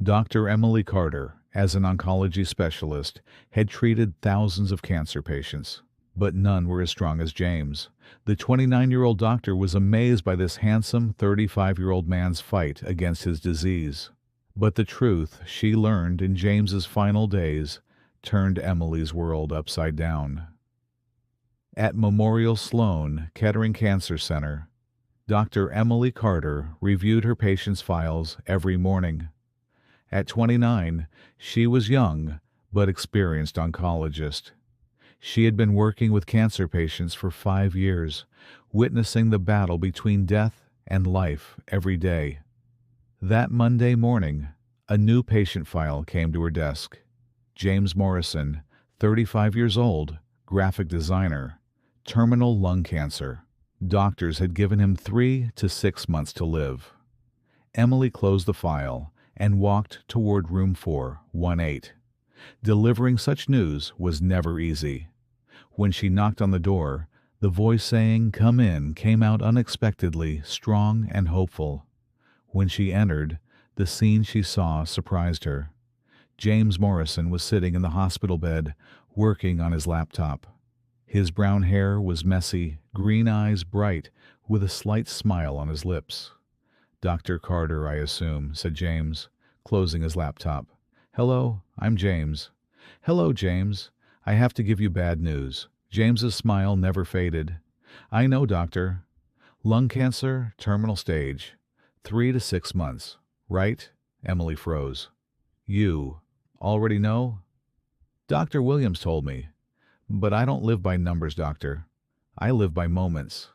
Dr. Emily Carter, as an oncology specialist, had treated thousands of cancer patients, but none were as strong as James. The 29-year-old doctor was amazed by this handsome 35-year-old man's fight against his disease. But the truth she learned in James's final days turned Emily's world upside down. At Memorial Sloan Kettering Cancer Center, Dr. Emily Carter reviewed her patients' files every morning. At 29, she was young but experienced oncologist. She had been working with cancer patients for 5 years, witnessing the battle between death and life every day. That Monday morning, a new patient file came to her desk. James Morrison, 35 years old, graphic designer, terminal lung cancer. Doctors had given him 3 to 6 months to live. Emily closed the file and walked toward room 418. Delivering such news was never easy. When she knocked on the door, the voice saying, "Come in," came out unexpectedly, strong and hopeful. When she entered, the scene she saw surprised her. James Morrison was sitting in the hospital bed, working on his laptop. His brown hair was messy, green eyes bright, with a slight smile on his lips. "Dr. Carter, I assume," said James, closing his laptop. "Hello, I'm James." "Hello, James. I have to give you bad news." James's smile never faded. "I know, doctor. Lung cancer, terminal stage. 3 to 6 months. Right?" Emily froze. "You already know?" "Dr. Williams told me. But I don't live by numbers, doctor. I live by moments."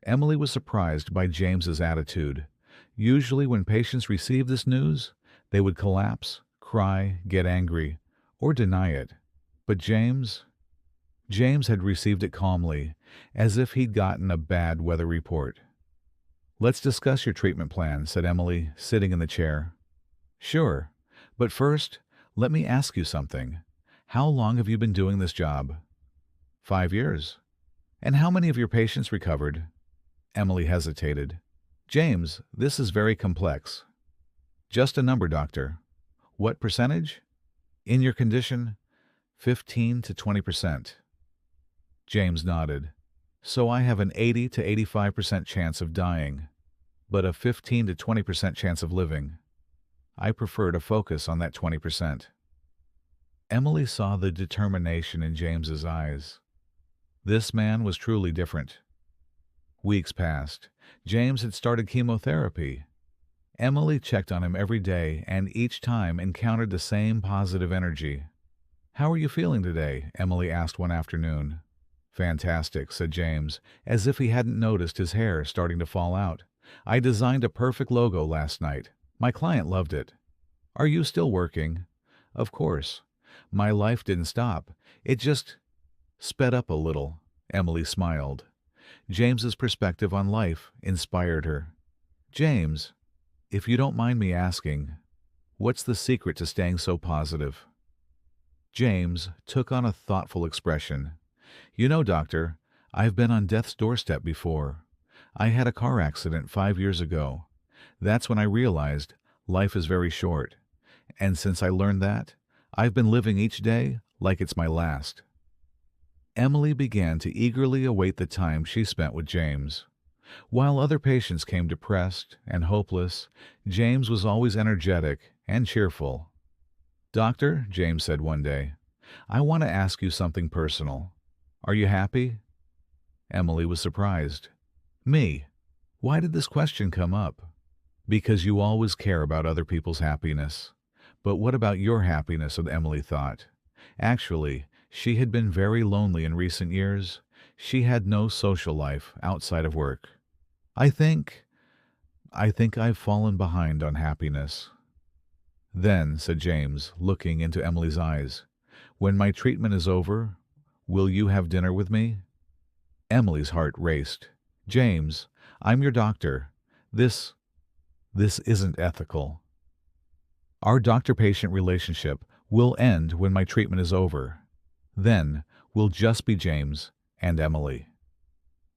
Emily was surprised by James's attitude. Usually when patients received this news, they would collapse, cry, get angry, or deny it. But James had received it calmly, as if he'd gotten a bad weather report. "Let's discuss your treatment plan," said Emily, sitting in the chair. "Sure, but first, let me ask you something. How long have you been doing this job?" 5 years. "And how many of your patients recovered?" Emily hesitated. "James, this is very complex." "Just a number, doctor." "What percentage?" "In your condition, 15 to 20%. James nodded. "So I have an 80 to 85% chance of dying, but a 15 to 20% chance of living. I prefer to focus on that 20%. Emily saw the determination in James's eyes. This man was truly different. Weeks passed. James had started chemotherapy. Emily checked on him every day and each time encountered the same positive energy. "How are you feeling today?" Emily asked one afternoon. "Fantastic," said James, as if he hadn't noticed his hair starting to fall out. "I designed a perfect logo last night. My client loved it." "Are you still working?" "Of course. My life didn't stop. It just sped up a little." Emily smiled. James's perspective on life inspired her. "James, if you don't mind me asking, what's the secret to staying so positive?" James took on a thoughtful expression. "You know, doctor, I've been on death's doorstep before. I had a car accident 5 years ago. That's when I realized life is very short. And since I learned that, I've been living each day like it's my last." Emily began to eagerly await the time she spent with James. While other patients came depressed and hopeless, James was always energetic and cheerful. "Doctor," James said one day, "I want to ask you something personal. Are you happy?" Emily was surprised. "Me? Why did this question come up?" "Because you always care about other people's happiness." But what about your happiness? Emily thought. Actually, she had been very lonely in recent years. She had no social life outside of work. I think I've fallen behind on happiness." "Then," said James, looking into Emily's eyes, "when my treatment is over, will you have dinner with me?" Emily's heart raced. "James, I'm your doctor. This isn't ethical. Our doctor-patient relationship will end when my treatment is over. Then we'll just be James and Emily."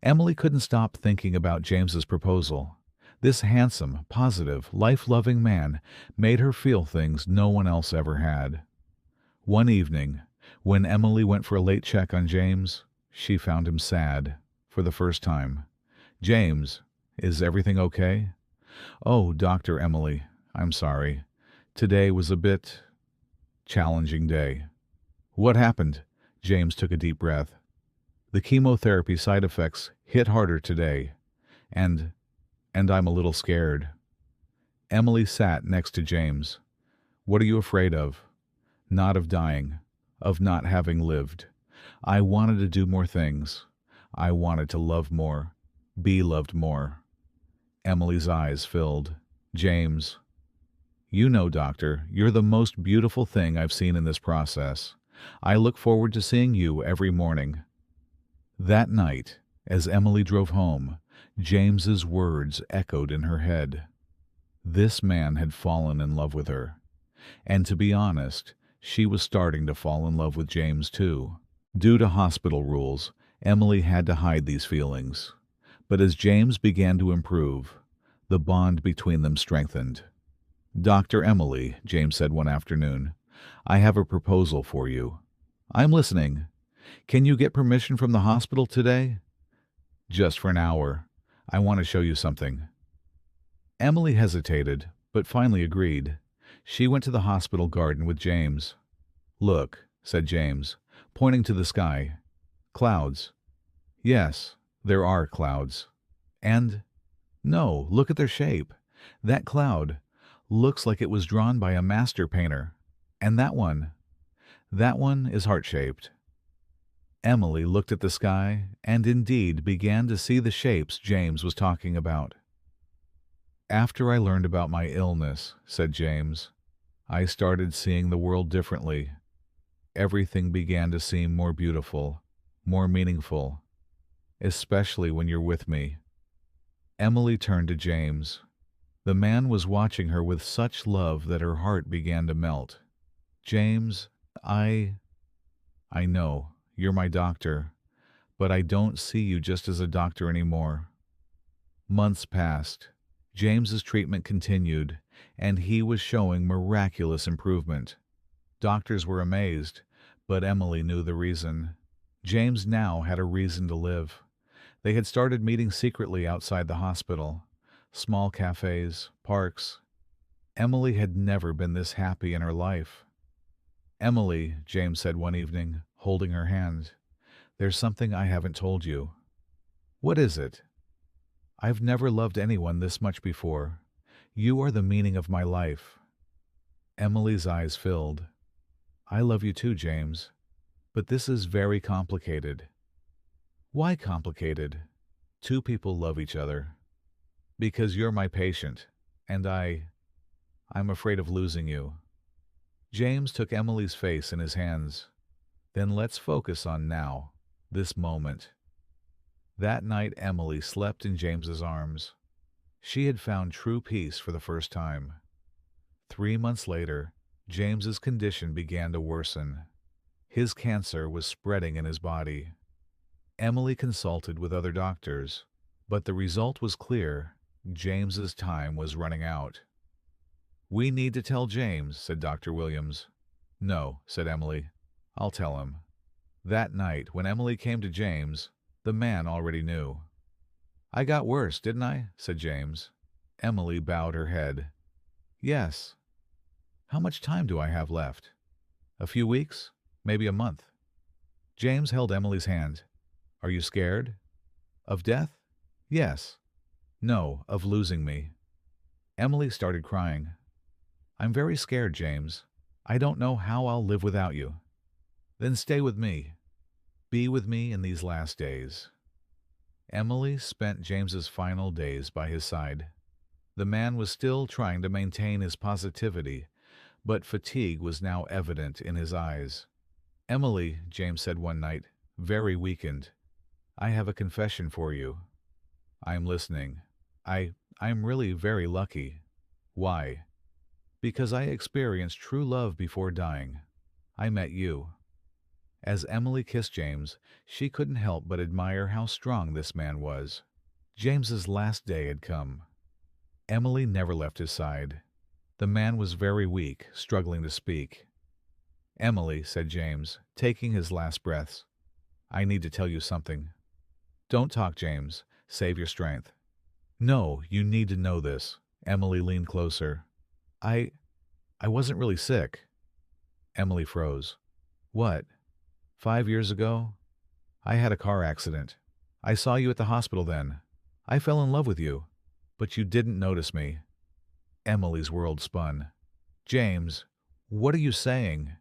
Emily couldn't stop thinking about James's proposal. This handsome, positive, life-loving man made her feel things no one else ever had. One evening, when Emily went for a late check on James, she found him sad for the first time. "James, is everything okay?" "Oh, Dr. Emily, I'm sorry. Today was a bit challenging day." "What happened?" James took a deep breath. "The chemotherapy side effects hit harder today, and I'm a little scared." Emily sat next to James. "What are you afraid of?" "Not of dying, of not having lived. I wanted to do more things. I wanted to love more, be loved more." Emily's eyes filled. "James, you know, doctor, you're the most beautiful thing I've seen in this process. I look forward to seeing you every morning." That night, as Emily drove home, James's words echoed in her head. This man had fallen in love with her. And to be honest, she was starting to fall in love with James too. Due to hospital rules, Emily had to hide these feelings. But as James began to improve, the bond between them strengthened. "Dr. Emily," James said one afternoon, "I have a proposal for you." "I'm listening." "Can you get permission from the hospital today?" "Just for an hour. I want to show you something." Emily hesitated, but finally agreed. She went to the hospital garden with James. "Look," said James, pointing to the sky. "Clouds." "Yes, there are clouds." "And no, look at their shape. That cloud looks like it was drawn by a master painter. And that one is heart-shaped." Emily looked at the sky and indeed began to see the shapes James was talking about. "After I learned about my illness," said James, "I started seeing the world differently. Everything began to seem more beautiful, more meaningful, especially when you're with me." Emily turned to James. The man was watching her with such love that her heart began to melt. "James, I know, you're my doctor, but I don't see you just as a doctor anymore." Months passed. James's treatment continued, and he was showing miraculous improvement. Doctors were amazed, but Emily knew the reason. James now had a reason to live. They had started meeting secretly outside the hospital. Small cafes, parks. Emily had never been this happy in her life. "Emily," James said one evening, holding her hand, "there's something I haven't told you." "What is it?" "I've never loved anyone this much before. You are the meaning of my life." Emily's eyes filled. "I love you too, James. But this is very complicated." "Why complicated?" "Two people love each other." "Because you're my patient, and I'm afraid of losing you." James took Emily's face in his hands. "Then let's focus on now, this moment." That night Emily slept in James's arms. She had found true peace for the first time. 3 months later, James's condition began to worsen. His cancer was spreading in his body. Emily consulted with other doctors, but the result was clear. James's time was running out. "We need to tell James," said Dr. Williams. "No," said Emily. "I'll tell him." That night, when Emily came to James, the man already knew. "I got worse, didn't I?" said James. Emily bowed her head. "Yes." "How much time do I have left?" "A few weeks, maybe a month." James held Emily's hand. "Are you scared?" "Of death?" "Yes." "No, of losing me." Emily started crying. "I'm very scared, James. I don't know how I'll live without you." "Then stay with me. Be with me in these last days." Emily spent James's final days by his side. The man was still trying to maintain his positivity, but fatigue was now evident in his eyes. "Emily," James said one night, very weakened, "I have a confession for you." "I'm listening." I'm really very lucky." "Why?" "Because I experienced true love before dying. I met you." As Emily kissed James, she couldn't help but admire how strong this man was. James's last day had come. Emily never left his side. The man was very weak, struggling to speak. "Emily," said James, taking his last breaths, "I need to tell you something." "Don't talk, James. Save your strength." "No, you need to know this." Emily leaned closer. I I wasn't really sick." Emily froze. "What? 5 years ago? I had a car accident. I saw you at the hospital then. I fell in love with you, but you didn't notice me." Emily's world spun. "James, what are you saying?"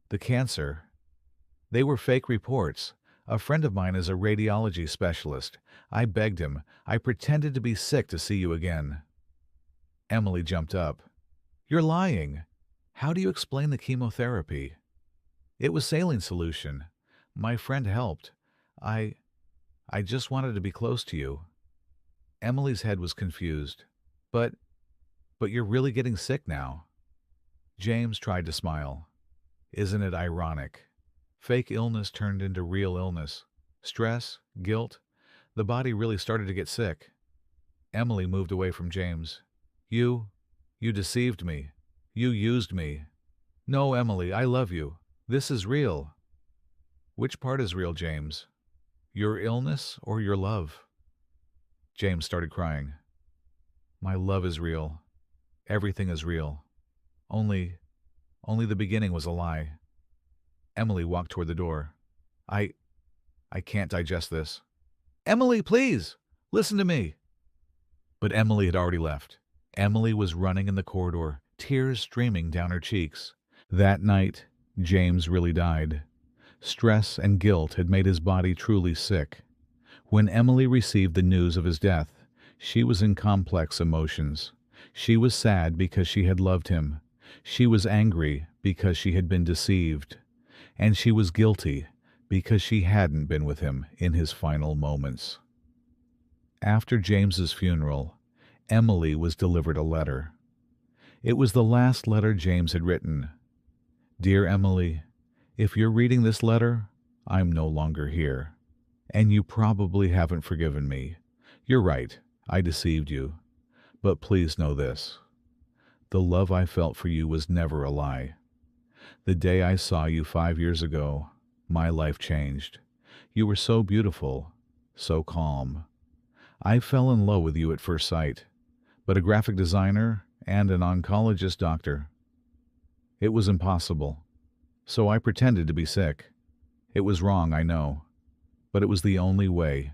"The cancer. They were fake reports. A friend of mine is a radiology specialist. I begged him. I pretended to be sick to see you again." Emily jumped up. "You're lying. How do you explain the chemotherapy?" "It was saline solution. My friend helped. I I just wanted to be close to you." Emily's head was confused. But you're really getting sick now." James tried to smile. "Isn't it ironic? Fake illness turned into real illness. Stress, guilt. The body really started to get sick." Emily moved away from James. You deceived me. You used me." "No, Emily, I love you. This is real." "Which part is real, James? Your illness or your love?" James started crying. "My love is real. Everything is real. Only the beginning was a lie." Emily walked toward the door. I can't digest this." "Emily, please! Listen to me!" But Emily had already left. Emily was running in the corridor, tears streaming down her cheeks. That night, James really died. Stress and guilt had made his body truly sick. When Emily received the news of his death, she was in complex emotions. She was sad because she had loved him. She was angry because she had been deceived. And she was guilty because she hadn't been with him in his final moments. After James's funeral, Emily was delivered a letter. It was the last letter James had written. "Dear Emily, if you're reading this letter, I'm no longer here. And you probably haven't forgiven me. You're right, I deceived you. But please know this. The love I felt for you was never a lie. The day I saw you 5 years ago, my life changed. You were so beautiful, so calm. I fell in love with you at first sight, but a graphic designer and an oncologist doctor. It was impossible. So I pretended to be sick. It was wrong, I know, but it was the only way.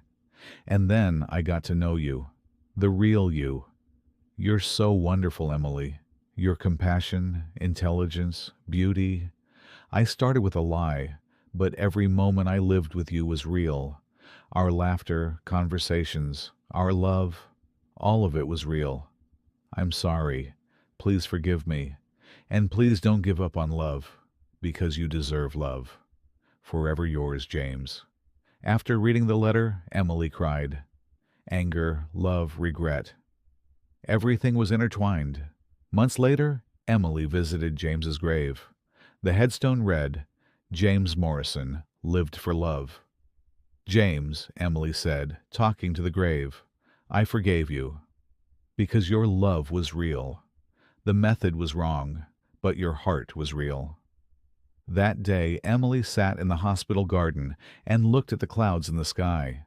And then I got to know you, the real you. You're so wonderful, Emily. Your compassion, intelligence, beauty. I started with a lie, but every moment I lived with you was real. Our laughter, conversations, our love, all of it was real. I'm sorry. Please forgive me. And please don't give up on love, because you deserve love. Forever yours, James." After reading the letter, Emily cried. Anger, love, regret. Everything was intertwined. Months later, Emily visited James's grave. The headstone read, "James Morrison lived for love." "James," Emily said, talking to the grave, "I forgave you. Because your love was real. The method was wrong, but your heart was real." That day, Emily sat in the hospital garden and looked at the clouds in the sky.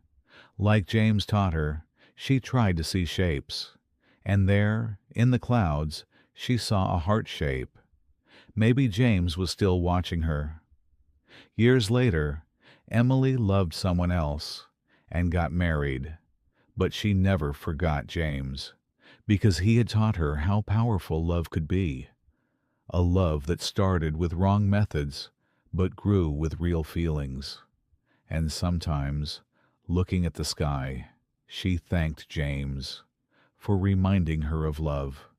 Like James taught her, she tried to see shapes. And there, in the clouds, she saw a heart shape. Maybe James was still watching her. Years later, Emily loved someone else and got married. But she never forgot James, because he had taught her how powerful love could be. A love that started with wrong methods, but grew with real feelings. And sometimes, looking at the sky, she thanked James for reminding her of love.